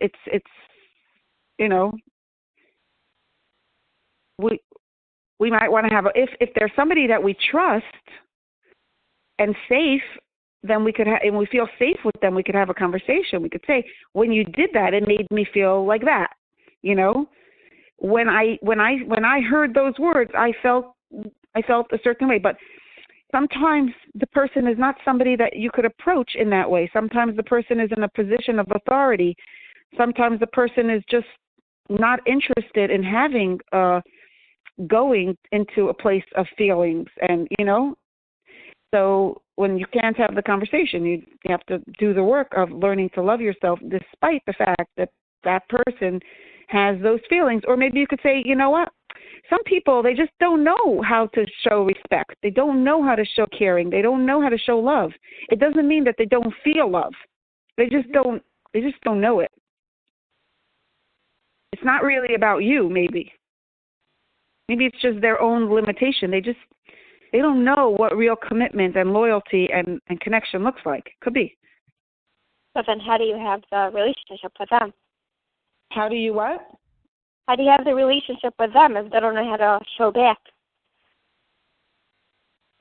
we might want to have if there's somebody that we trust and safe, then we could and we feel safe with them, we could have a conversation. We could say, when you did that, it made me feel like that. When I heard those words, I felt a certain way. But sometimes the person is not somebody that you could approach in that way. Sometimes the person is in a position of authority. Sometimes the person is just not interested in having going into a place of feelings, and so when you can't have the conversation, you have to do the work of learning to love yourself despite the fact that that person has those feelings. Or maybe you could say, you know what? Some people, they just don't know how to show respect. They don't know how to show caring. They don't know how to show love. It doesn't mean that they don't feel love. They just don't know it. It's not really about you, maybe. Maybe it's just their own limitation. They don't know what real commitment and loyalty and connection looks like. Could be. But then how do you have the relationship with them? How do you what? How do you have the relationship with them if they don't know how to show back?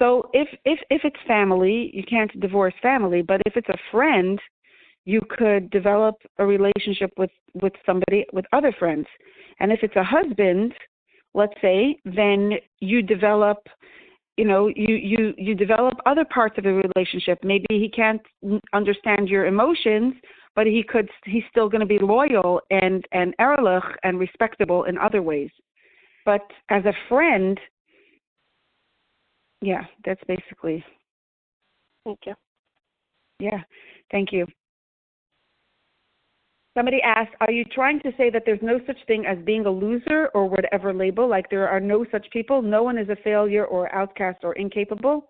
So if it's family, you can't divorce family. But if it's a friend, you could develop a relationship with somebody, with other friends. And if it's a husband, let's say, then you develop, you develop other parts of the relationship. Maybe he can't understand your emotions, but he's still going to be loyal and ehrlich and respectable in other ways. But as a friend, yeah, that's basically. Thank you. Yeah, thank you. Somebody asked, are you trying to say that there's no such thing as being a loser or whatever label, like there are no such people, no one is a failure or outcast or incapable?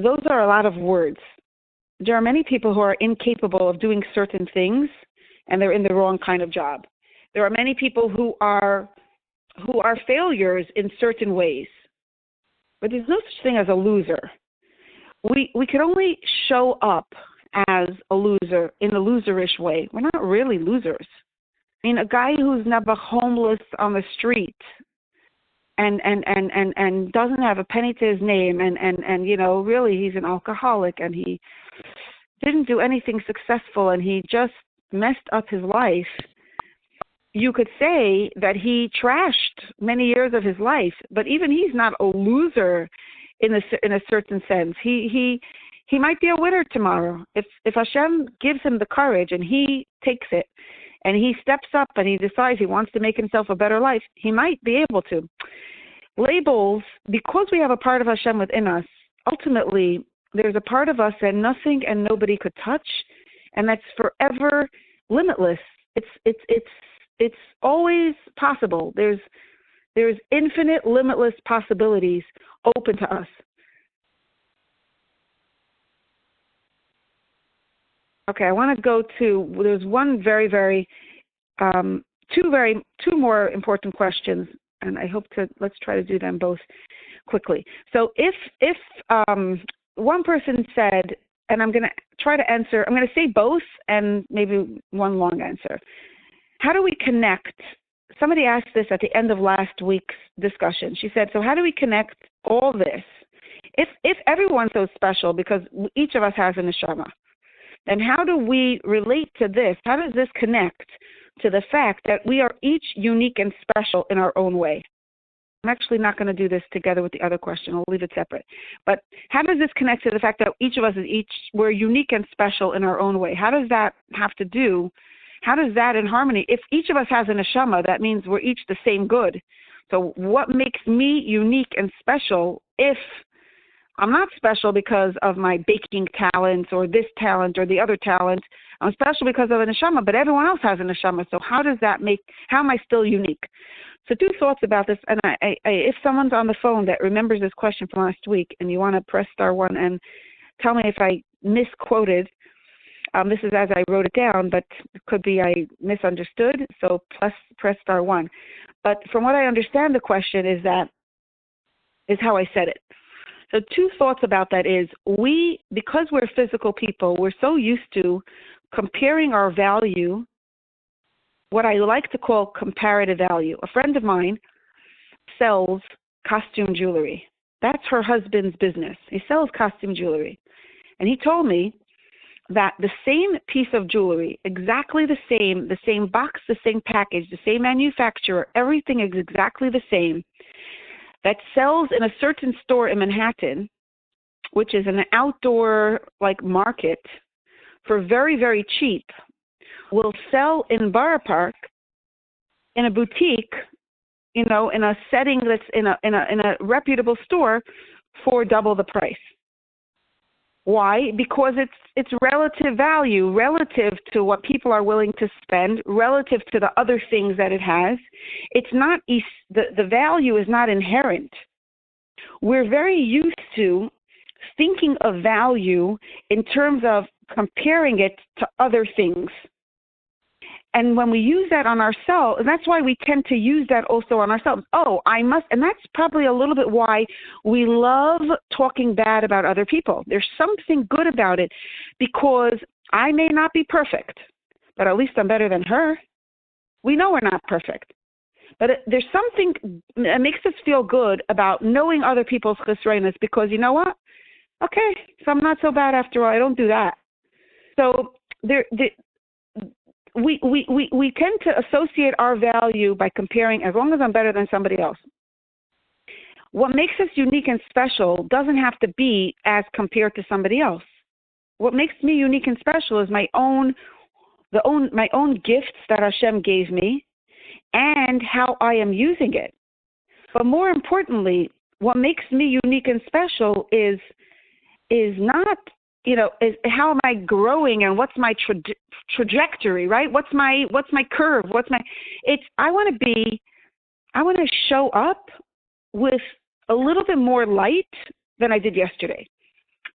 Those are a lot of words. There are many people who are incapable of doing certain things, and they're in the wrong kind of job. There are many people who are failures in certain ways, but there's no such thing as a loser. We can only show up as a loser in a loserish way. We're not really losers. I mean, a guy who's never homeless on the street and doesn't have a penny to his name and you know, really he's an alcoholic and he didn't do anything successful and he just messed up his life. You could say that he trashed many years of his life, but even he's not a loser in a certain sense. He might be a winner tomorrow. If Hashem gives him the courage and he takes it and he steps up and he decides he wants to make himself a better life, he might be able to. Labels, because we have a part of Hashem within us, ultimately there's a part of us that nothing and nobody could touch, and that's forever limitless. It's always possible. There's infinite, limitless possibilities open to us. Okay, I want to go to, there's one two more important questions, and I hope let's try to do them both quickly. So if one person said, and I'm going to try to answer, I'm going to say both and maybe one long answer. How do we connect? Somebody asked this at the end of last week's discussion. She said, so how do we connect all this? If everyone's so special because each of us has a neshama, then how do we relate to this? How does this connect to the fact that we are each unique and special in our own way? I'm actually not going to do this together with the other question. I'll leave it separate. But how does this connect to the fact that each of us we're unique and special in our own way? How does that have to do? How does that in harmony? If each of us has a neshama, that means we're each the same good. So what makes me unique and special if I'm not special because of my baking talents or this talent or the other talent? I'm special because of a neshama, but everyone else has a neshama. So how am I still unique? So two thoughts about this, and if someone's on the phone that remembers this question from last week and you want to press *1 and tell me if I misquoted, this is as I wrote it down, but it could be I misunderstood, so press *1. But from what I understand, the question is how I said it. So two thoughts about that is because we're physical people, we're so used to comparing our value, what I like to call comparative value. A friend of mine sells costume jewelry. That's her husband's business. He sells costume jewelry. And he told me that the same piece of jewelry, exactly the same box, the same package, the same manufacturer, everything is exactly the same, that sells in a certain store in Manhattan, which is an outdoor market, for very, very cheap, will sell in Borough Park in a boutique, in a setting that's in a reputable store for double the price. Why? Because it's relative value, relative to what people are willing to spend, relative to the other things that it has. It's not the value is not inherent. We're very used to thinking of value in terms of comparing it to other things. And when we use that on ourselves, and that's why we tend to use that also on ourselves. Oh, I must, and that's probably a little bit why we love talking bad about other people. There's something good about it because I may not be perfect, but at least I'm better than her. We know we're not perfect. But there's something that makes us feel good about knowing other people's chesronos because you know what? Okay, so I'm not so bad after all. I don't do that. So we tend to associate our value by comparing as long as I'm better than somebody else. What makes us unique and special doesn't have to be as compared to somebody else. What makes me unique and special is my own gifts that Hashem gave me and how I am using it. But more importantly, what makes me unique and special is not how am I growing and what's my trajectory, right? What's my curve? I want to show up with a little bit more light than I did yesterday.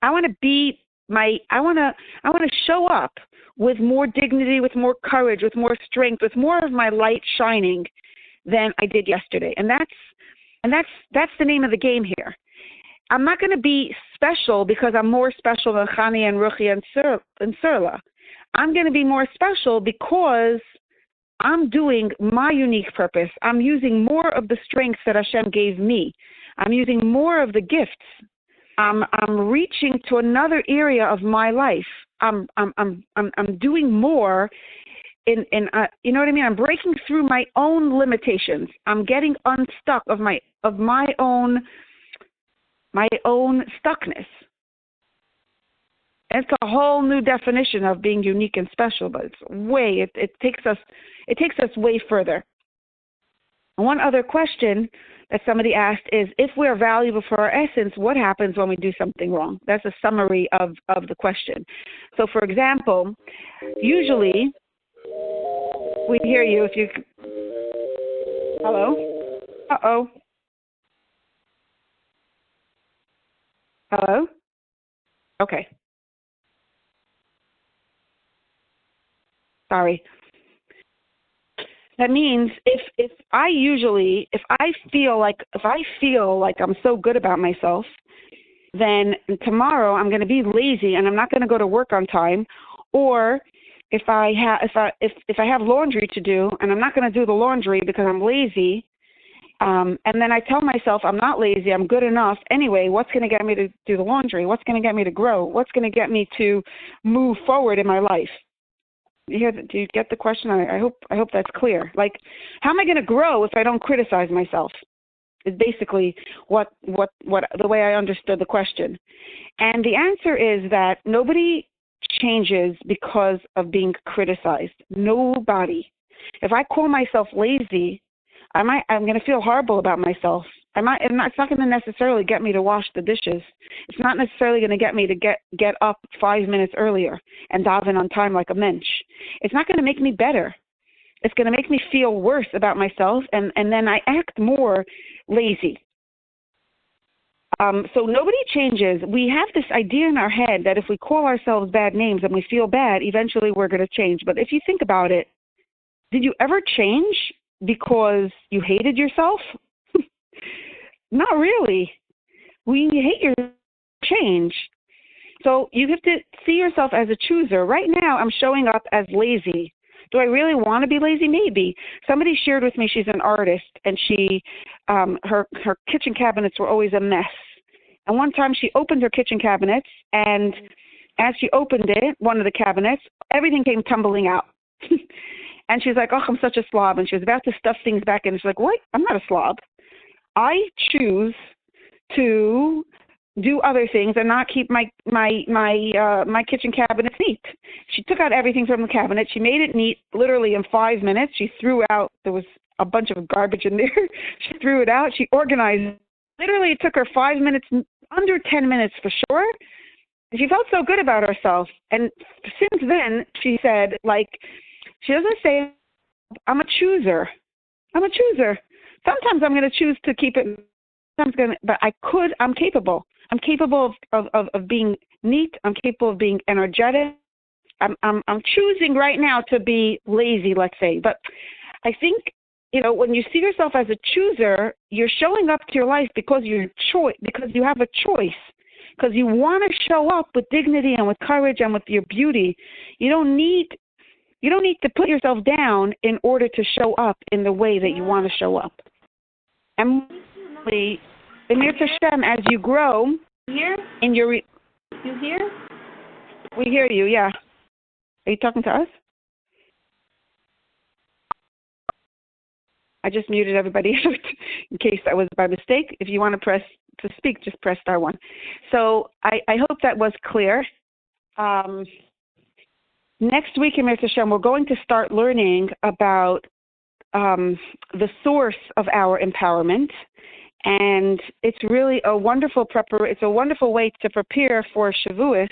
I want to show up with more dignity, with more courage, with more strength, with more of my light shining than I did yesterday. And that's the name of the game here. I'm not going to be special because I'm more special than Chani and Ruchi and Surla. I'm going to be more special because I'm doing my unique purpose. I'm using more of the strengths that Hashem gave me. I'm using more of the gifts. I'm reaching to another area of my life. I'm doing more in you know what I mean? I'm breaking through my own limitations. I'm getting unstuck of my own stuckness. It's a whole new definition of being unique and special, but it takes us way further. One other question that somebody asked is, if we're valuable for our essence, what happens when we do something wrong? That's a summary of the question. So, for example, usually we hear you if you... Hello? Uh-oh. Hello? Okay. Sorry. That means if I feel like I'm so good about myself, then tomorrow I'm going to be lazy and I'm not going to go to work on time. Or if I have laundry to do and I'm not going to do the laundry because I'm lazy, and then I tell myself I'm not lazy, I'm good enough. Anyway, what's going to get me to do the laundry? What's going to get me to grow? What's going to get me to move forward in my life? Do you get the question? I hope that's clear. Like, how am I going to grow if I don't criticize myself? Is basically what the way I understood the question. And the answer is that nobody changes because of being criticized. Nobody. If I call myself lazy, I'm going to feel horrible about myself. It's not going to necessarily get me to wash the dishes. It's not necessarily going to get me to get up 5 minutes earlier and daven on time like a mensch. It's not going to make me better. It's going to make me feel worse about myself, and then I act more lazy. So nobody changes. We have this idea in our head that if we call ourselves bad names and we feel bad, eventually we're going to change. But if you think about it, did you ever change because you hated yourself? Not really. When you hate your change. So you have to see yourself as a chooser. Right now, I'm showing up as lazy. Do I really want to be lazy? Maybe. Somebody shared with me she's an artist, and her kitchen cabinets were always a mess. And one time she opened her kitchen cabinets, and as she opened it, one of the cabinets, everything came tumbling out. And she's like, oh, I'm such a slob. And she was about to stuff things back in. And she's like, what? I'm not a slob. I choose to do other things and not keep my kitchen cabinets neat. She took out everything from the cabinet. She made it neat literally in 5 minutes. She threw out, there was a bunch of garbage in there. She threw it out. She organized. Literally it took her 5 minutes, under 10 minutes for sure. And she felt so good about herself. And since then, she said, like, she doesn't say, I'm a chooser. I'm a chooser. Sometimes I'm going to choose to keep it, but I'm capable. I'm capable of being neat. I'm capable of being energetic. I'm choosing right now to be lazy, let's say. But I think, when you see yourself as a chooser, you're showing up to your life because you have a choice, because you want to show up with dignity and with courage and with your beauty. You don't need to put yourself down in order to show up in the way that you want to show up. And Emir Hashem, as you grow in your... You hear? We hear you, yeah. Are you talking to us? I just muted everybody out in case that was by mistake. If you want to speak, just press star 1. So I hope that was clear. Next week in Mitzvah Hashem, we're going to start learning about the source of our empowerment And it's really a wonderful it's a wonderful way to prepare for Shavuos,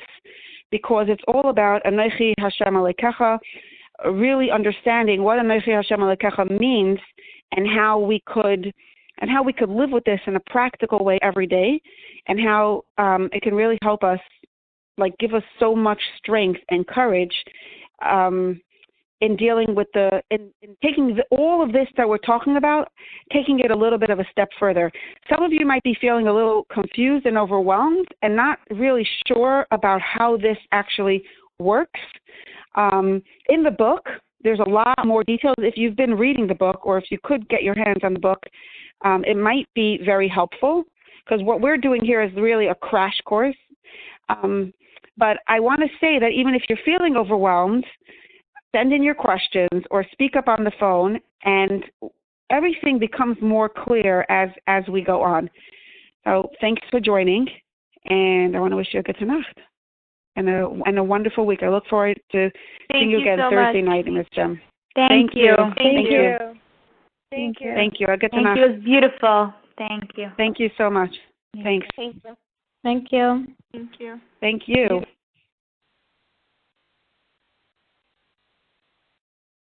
because it's all about Anochi Hashem Alekecha, really understanding what Anochi Hashem Alekecha means and how we could live with this in a practical way every day, and how it can really help us, like give us so much strength and courage in dealing with in taking all of this that we're talking about, taking it a little bit of a step further. Some of you might be feeling a little confused and overwhelmed and not really sure about how this actually works. In the book, there's a lot more details. If you've been reading the book, or if you could get your hands on the book, it might be very helpful, because what we're doing here is really a crash course. But I want to say that even if you're feeling overwhelmed, send in your questions or speak up on the phone, and everything becomes more clear as we go on. So thanks for joining, and I want to wish you a good Nacht and a wonderful week. I look forward to seeing you again Thursday night in Miss Jem. Thank you. Thank you. Thank you. A good Thank Nacht. you. It was beautiful. Thank you. Thank you so much. Thanks. Thank you. Thank you. Thank you. Thank you.